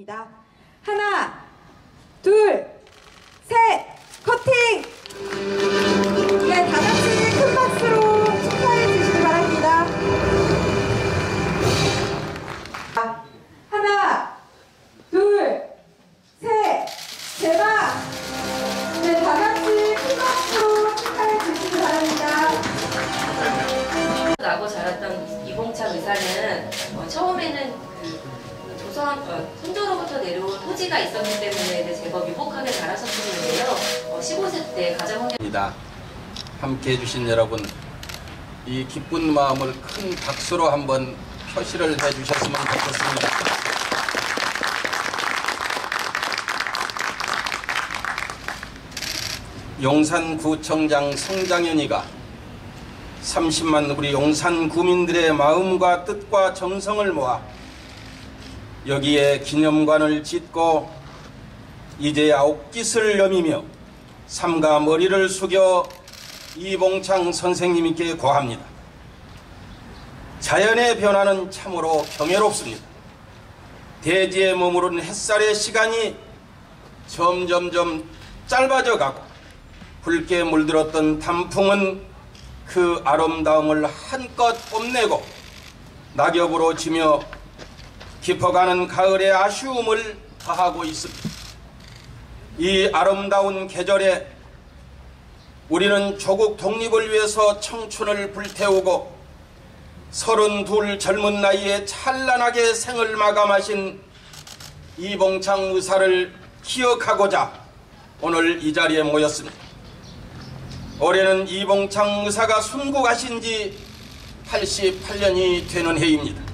입니다. 하나, 둘, 셋, 커팅! 네, 다 같이 큰 박수로 축하해 주시기 바랍니다. 하나, 둘, 셋, 대박! 네, 다 같이 큰 박수로 축하해 주시기 바랍니다. 나고 자랐던 이봉창 의사는 처음에는 선조로부터 내려온 토지가 있었기 때문에 제법 유복하게 자라셨었는데요. 15세 때 가정환경입니다. 함께해 주신 여러분, 이 기쁜 마음을 큰 박수로 한번 표시를 해주셨으면 좋겠습니다. 용산구청장 성장현이가 30만 우리 용산 구민들의 마음과 뜻과 정성을 모아 여기에 기념관을 짓고 이제야 옥깃을 여미며 삼가 머리를 숙여 이봉창 선생님께 고합니다. 자연의 변화는 참으로 경이롭습니다. 대지에 머무른 햇살의 시간이 점점점 짧아져 가고 붉게 물들었던 단풍은 그 아름다움을 한껏 뽐내고 낙엽으로 지며 깊어가는 가을의 아쉬움을 더하고 있습니다. 이 아름다운 계절에 우리는 조국 독립을 위해서 청춘을 불태우고 32 젊은 나이에 찬란하게 생을 마감하신 이봉창 의사를 기억하고자 오늘 이 자리에 모였습니다. 올해는 이봉창 의사가 순국하신 지 88년이 되는 해입니다.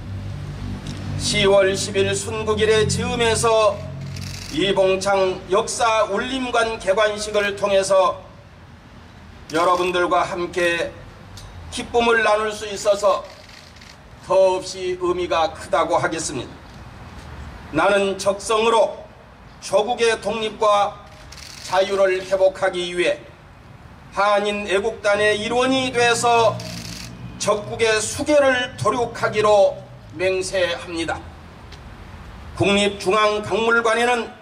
10월 10일 순국일의 즈음에서 이봉창 역사 울림관 개관식을 통해서 여러분들과 함께 기쁨을 나눌 수 있어서 더없이 의미가 크다고 하겠습니다. 나는 적성으로 조국의 독립과 자유를 회복하기 위해 한인 애국단의 일원이 돼서 적국의 수계를 도륙하기로 맹세합니다. 국립중앙박물관에는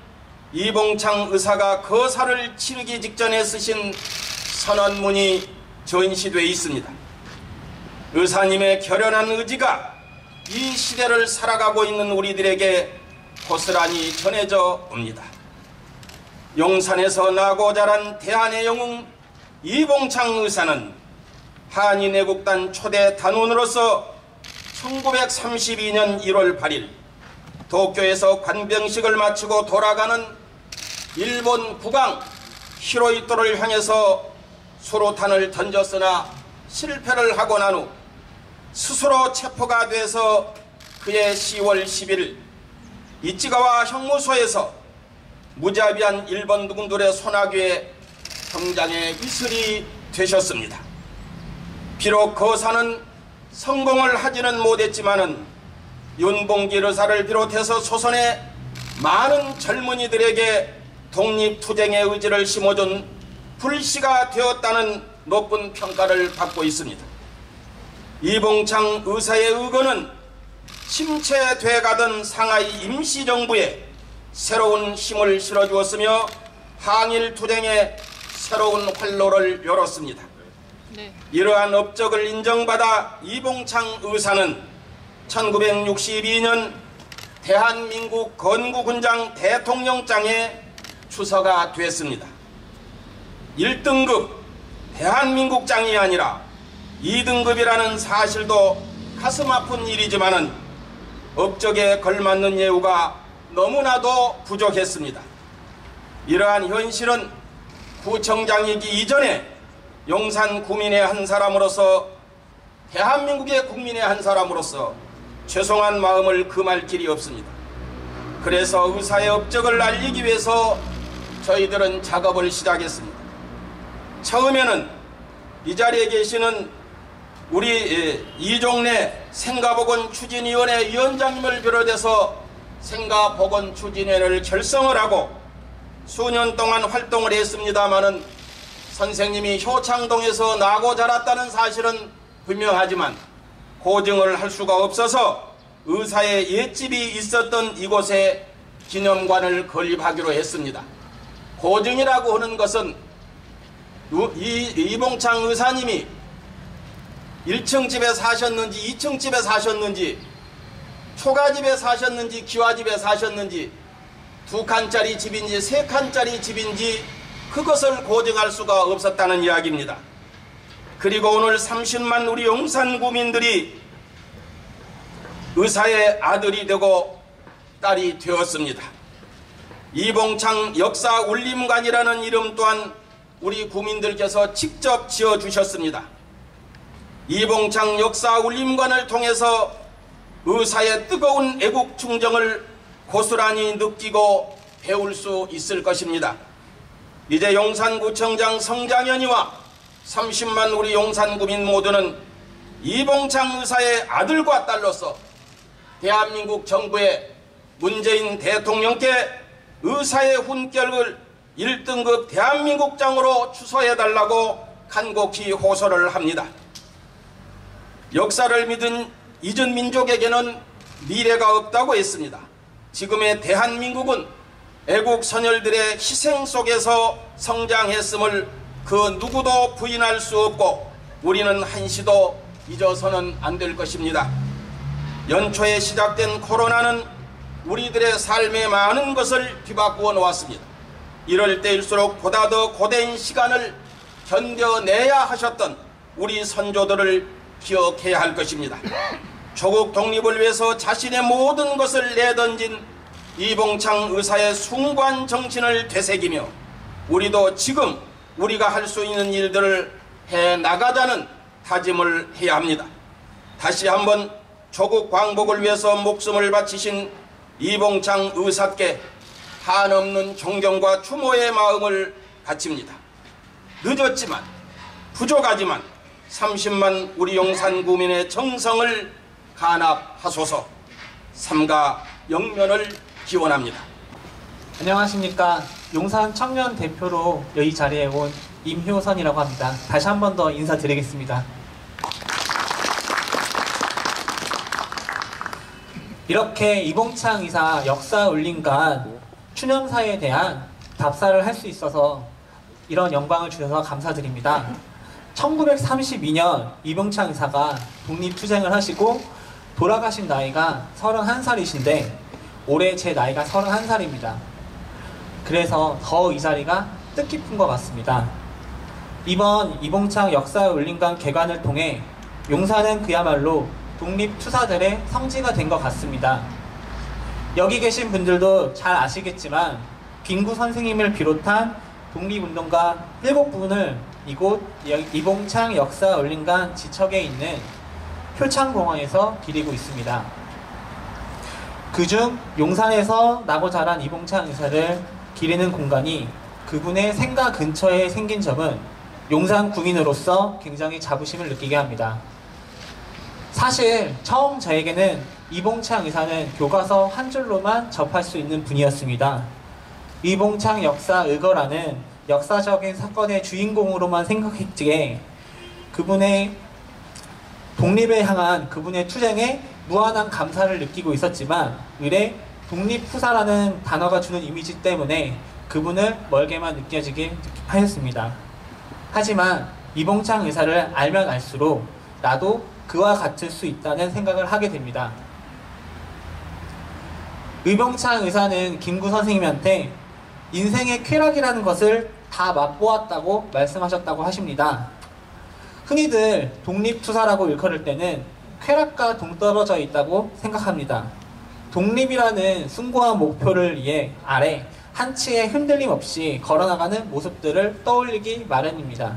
이봉창 의사가 거사를 치르기 직전에 쓰신 선언문이 전시되어 있습니다. 의사님의 결연한 의지가 이 시대를 살아가고 있는 우리들에게 고스란히 전해져 옵니다. 용산에서 나고 자란 대한의 영웅 이봉창 의사는 한인애국단 초대 단원으로서 1932년 1월 8일 도쿄에서 관병식을 마치고 돌아가는 일본 국왕 히로히토를 향해서 수로탄을 던졌으나 실패를 하고 난 후 스스로 체포가 돼서 그해 10월 10일 이치가와 형무소에서 무자비한 일본 군들의 소나귀에 경장의 이슬이 되셨습니다. 비록 거사는 성공을 하지는 못했지만은 윤봉길 의사를 비롯해서 조선의 많은 젊은이들에게 독립투쟁의 의지를 심어준 불씨가 되었다는 높은 평가를 받고 있습니다. 이봉창 의사의 의거는 침체돼가던 상하이 임시정부에 새로운 힘을 실어주었으며 항일투쟁에 새로운 활로를 열었습니다. 이러한 업적을 인정받아 이봉창 의사는 1962년 대한민국 건국훈장 대통령장에 추서가 됐습니다. 1등급 대한민국장이 아니라 2등급이라는 사실도 가슴 아픈 일이지만은 업적에 걸맞는 예우가 너무나도 부족했습니다. 이러한 현실은 구청장이기 이전에 용산 구민의 한 사람으로서 대한민국의 국민의 한 사람으로서 죄송한 마음을 금할 길이 없습니다. 그래서 의사의 업적을 알리기 위해서 저희들은 작업을 시작했습니다. 처음에는 이 자리에 계시는 우리 이종래 생가보건 추진위원회 위원장님을 비롯해서 생가보건 추진회를 결성을 하고 수년 동안 활동을 했습니다마는 선생님이 효창동에서 나고 자랐다는 사실은 분명하지만 고증을 할 수가 없어서 의사의 옛집이 있었던 이곳에 기념관을 건립하기로 했습니다. 고증이라고 하는 것은 이봉창 의사님이 1층 집에 사셨는지 2층 집에 사셨는지 초가집에 사셨는지 기와집에 사셨는지 2칸짜리 집인지 3칸짜리 집인지 그것을 고증할 수가 없었다는 이야기입니다. 그리고 오늘 30만 우리 용산 구민들이 의사의 아들이 되고 딸이 되었습니다. 이봉창 역사울림관이라는 이름 또한 우리 구민들께서 직접 지어주셨습니다. 이봉창 역사울림관을 통해서 의사의 뜨거운 애국 충정을 고스란히 느끼고 배울 수 있을 것입니다. 이제 용산구청장 성장현이와 30만 우리 용산구민 모두는 이봉창 의사의 아들과 딸로서 대한민국 정부의 문재인 대통령께 의사의 훈결을 1등급 대한민국장으로 추서해달라고 간곡히 호소를 합니다. 역사를 믿은 잊은 민족에게는 미래가 없다고 했습니다. 지금의 대한민국은 애국 선열들의 희생 속에서 성장했음을 그 누구도 부인할 수 없고 우리는 한시도 잊어서는 안 될 것입니다. 연초에 시작된 코로나는 우리들의 삶에 많은 것을 뒤바꾸어 놓았습니다. 이럴 때일수록 보다 더 고된 시간을 견뎌내야 하셨던 우리 선조들을 기억해야 할 것입니다. 조국 독립을 위해서 자신의 모든 것을 내던진 이봉창 의사의 숭고한 정신을 되새기며 우리도 지금 우리가 할 수 있는 일들을 해나가자는 다짐을 해야 합니다. 다시 한번 조국 광복을 위해서 목숨을 바치신 이봉창 의사께 한없는 존경과 추모의 마음을 바칩니다. 늦었지만 부족하지만 30만 우리 용산 구민의 정성을 간합하소서. 삼가 영면을 기원합니다. 안녕하십니까. 용산 청년 대표로 이 자리에 온 임효선이라고 합니다. 다시 한 번 더 인사드리겠습니다. 이렇게 이봉창 의사 역사울림관 추념사에 대한 답사를 할 수 있어서 이런 영광을 주셔서 감사드립니다. 1932년 이봉창 의사가 독립투쟁을 하시고 돌아가신 나이가 31살이신데 올해 제 나이가 31살입니다. 그래서 더 이 자리가 뜻깊은 것 같습니다. 이번 이봉창 역사울림관 개관을 통해 용산은 그야말로 독립투사들의 성지가 된 것 같습니다. 여기 계신 분들도 잘 아시겠지만 빈구 선생님을 비롯한 독립운동가 7분을 이곳 이봉창 역사울림관 지척에 있는 효창공원에서 기리고 있습니다. 그중 용산에서 나고 자란 이봉창 의사를 기리는 공간이 그분의 생가 근처에 생긴 점은 용산 구민으로서 굉장히 자부심을 느끼게 합니다. 사실 처음 저에게는 이봉창 의사는 교과서 한 줄로만 접할 수 있는 분이었습니다. 이봉창 역사의거라는 역사적인 사건의 주인공으로만 생각했기에 그분의 독립에 향한 그분의 투쟁에 무한한 감사를 느끼고 있었지만 의례 독립투사라는 단어가 주는 이미지 때문에 그분을 멀게만 느껴지게 하였습니다. 하지만 이봉창 의사를 알면 알수록 나도 그와 같을 수 있다는 생각을 하게 됩니다. 이봉창 의사는 김구 선생님한테 인생의 쾌락이라는 것을 다 맛보았다고 말씀하셨다고 하십니다. 흔히들 독립투사라고 일컬을 때는 쾌락과 동떨어져 있다고 생각합니다. 독립이라는 숭고한 목표를 위해 아래 한치의 흔들림 없이 걸어나가는 모습들을 떠올리기 마련입니다.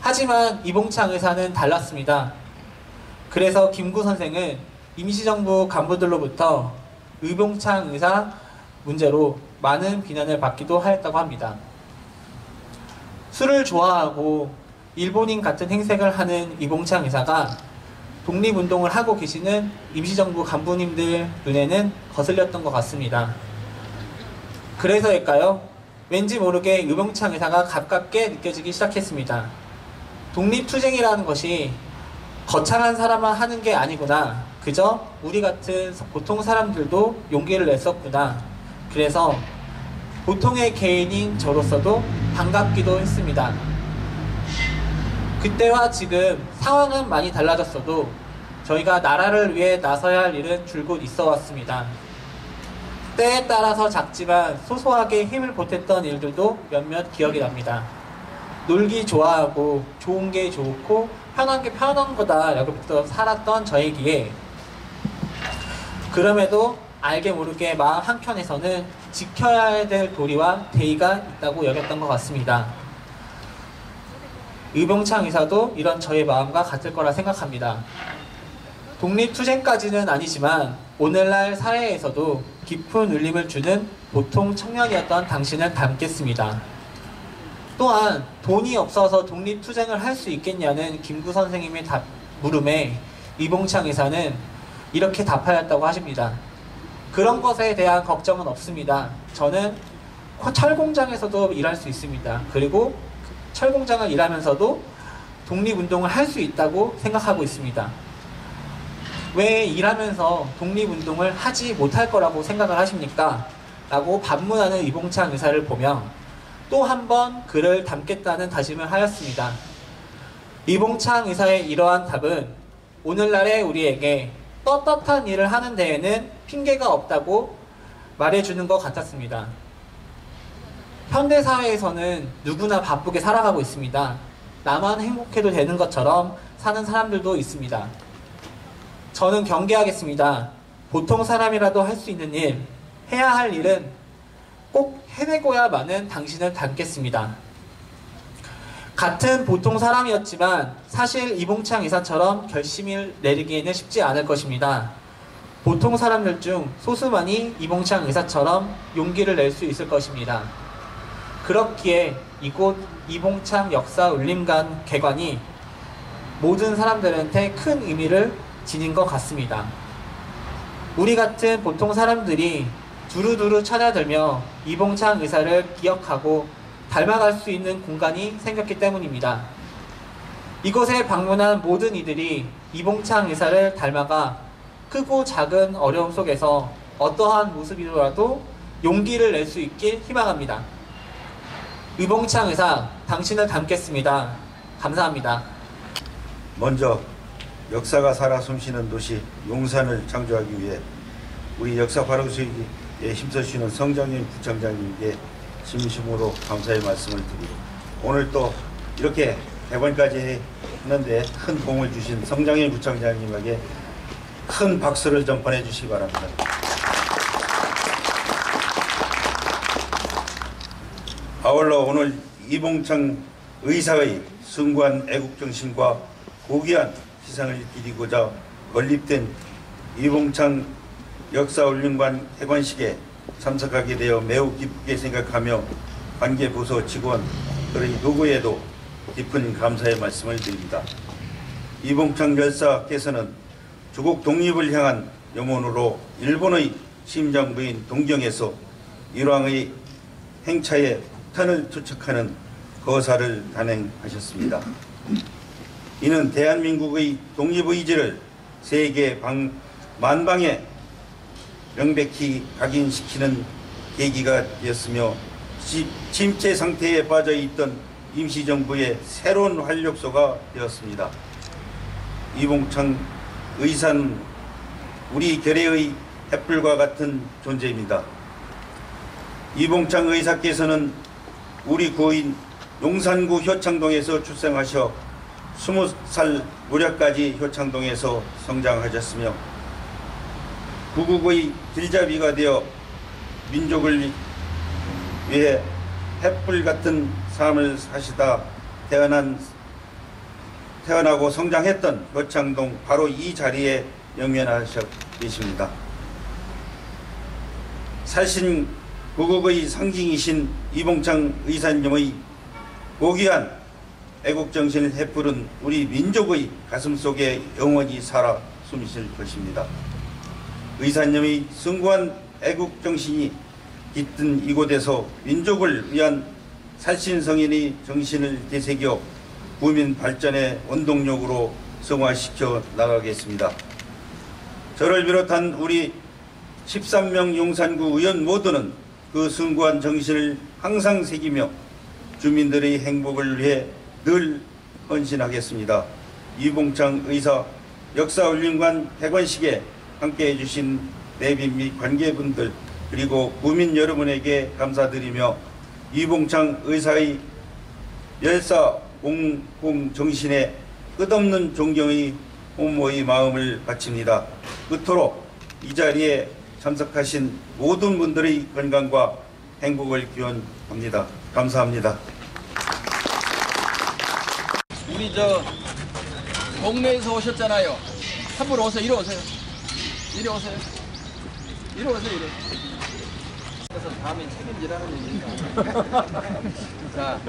하지만 이봉창 의사는 달랐습니다. 그래서 김구 선생은 임시정부 간부들로부터 이봉창 의사 문제로 많은 비난을 받기도 하였다고 합니다. 술을 좋아하고 일본인 같은 행색을 하는 이봉창 의사가 독립운동을 하고 계시는 임시정부 간부님들 눈에는 거슬렸던 것 같습니다. 그래서일까요? 왠지 모르게 이봉창 의사가 가깝게 느껴지기 시작했습니다. 독립투쟁이라는 것이 거창한 사람만 하는 게 아니구나. 그저 우리 같은 보통 사람들도 용기를 냈었구나. 그래서 보통의 개인인 저로서도 반갑기도 했습니다. 그때와 지금 상황은 많이 달라졌어도 저희가 나라를 위해 나서야 할 일은 줄곧 있어 왔습니다. 때에 따라서 작지만 소소하게 힘을 보탰던 일들도 몇몇 기억이 납니다. 놀기 좋아하고 좋은 게 좋고 편한 게 편한 거다라고 믿어 살았던 저에게 그럼에도 알게 모르게 마음 한켠에서는 지켜야 될 도리와 대의가 있다고 여겼던 것 같습니다. 이봉창 의사도 이런 저의 마음과 같을 거라 생각합니다. 독립투쟁까지는 아니지만 오늘날 사회에서도 깊은 울림을 주는 보통 청년이었던 당신을 닮겠습니다. 또한 돈이 없어서 독립투쟁을 할 수 있겠냐는 김구 선생님의 물음에 이봉창 의사는 이렇게 답하였다고 하십니다. 그런 것에 대한 걱정은 없습니다. 저는 철공장에서도 일할 수 있습니다. 그리고 철공장을 일하면서도 독립운동을 할 수 있다고 생각하고 있습니다. 왜 일하면서 독립운동을 하지 못할 거라고 생각을 하십니까? 라고 반문하는 이봉창 의사를 보며 또 한 번 그를 닮겠다는 다짐을 하였습니다. 이봉창 의사의 이러한 답은 오늘날의 우리에게 떳떳한 일을 하는 데에는 핑계가 없다고 말해주는 것 같았습니다. 현대사회에서는 누구나 바쁘게 살아가고 있습니다. 나만 행복해도 되는 것처럼 사는 사람들도 있습니다. 저는 경계하겠습니다. 보통 사람이라도 할 수 있는 일, 해야 할 일은 꼭 해내고야만은 당신을 닮겠습니다. 같은 보통 사람이었지만 사실 이봉창 의사처럼 결심을 내리기에는 쉽지 않을 것입니다. 보통 사람들 중 소수만이 이봉창 의사처럼 용기를 낼 수 있을 것입니다. 그렇기에 이곳 이봉창 역사 울림관 개관이 모든 사람들한테 큰 의미를 지닌 것 같습니다. 우리 같은 보통 사람들이 두루두루 찾아들며 이봉창 의사를 기억하고 닮아갈 수 있는 공간이 생겼기 때문입니다. 이곳에 방문한 모든 이들이 이봉창 의사를 닮아가 크고 작은 어려움 속에서 어떠한 모습이라도 용기를 낼 수 있길 희망합니다. 이봉창 의사, 당신을 닮겠습니다. 감사합니다. 먼저 역사가 살아 숨쉬는 도시 용산을 창조하기 위해 우리 역사 발굴소에 힘써주시는 성장님 부청장님께 진심으로 감사의 말씀을 드리고 오늘 또 이렇게 개관까지 했는데 큰 공을 주신 성장님 부청장님에게 큰 박수를 좀 보내주시기 바랍니다. 아울러 오늘 이봉창 의사의 숭고한 애국정신과 고귀한 희생을 기리고자 건립된 이봉창 역사울림관 개관식에 참석하게 되어 매우 기쁘게 생각하며 관계부서 직원 그러니 누구에도 깊은 감사의 말씀을 드립니다. 이봉창 열사께서는 조국 독립을 향한 염원으로 일본의 심장부인 동경에서 일왕의 행차에 폭탄을 투척하는 거사를 단행하셨습니다. 이는 대한민국의 독립의지를 세계 만방에 명백히 각인시키는 계기가 되었으며 침체 상태에 빠져있던 임시정부의 새로운 활력소가 되었습니다. 이봉창 의사는 우리 결의의 햇불과 같은 존재입니다. 이봉창 의사께서는 우리 구인 용산구 효창동에서 출생하셔 20살 무렵까지 효창동에서 성장하셨으며 구국의 길잡이가 되어 민족을 위해 햇불 같은 삶을 사시다 태어나고 성장했던 효창동 바로 이 자리에 영면하셔 계십니다. 살신 구국의 상징이신 이봉창 의사님의 고귀한 애국정신의 햇불은 우리 민족의 가슴속에 영원히 살아 숨쉴 것입니다. 의사님의 숭고한 애국정신이 깃든 이곳에서 민족을 위한 살신성인의 정신을 되새겨 국민 발전의 원동력으로 성화시켜 나가겠습니다. 저를 비롯한 우리 13명 용산구 의원 모두는 그 숭고한 정신을 항상 새기며 주민들의 행복을 위해 늘 헌신하겠습니다. 이봉창 의사 역사울림관 폐관식에 함께해 주신 내빈 및 관계분들 그리고 구민 여러분에게 감사드리며 이봉창 의사의 열사 공공 정신에 끝없는 존경의 홈모의 마음을 바칩니다. 끝으로 이 자리에 참석하신 모든 분들의 건강과 행복을 기원합니다. 감사합니다. 우리 저 동네에서 오셨잖아요. 한번 오세요. 이리 오세요. 이리 오세요. 이리 오세요. 이리. 그래서 다음엔 책임지라는 얘기입니다. 자.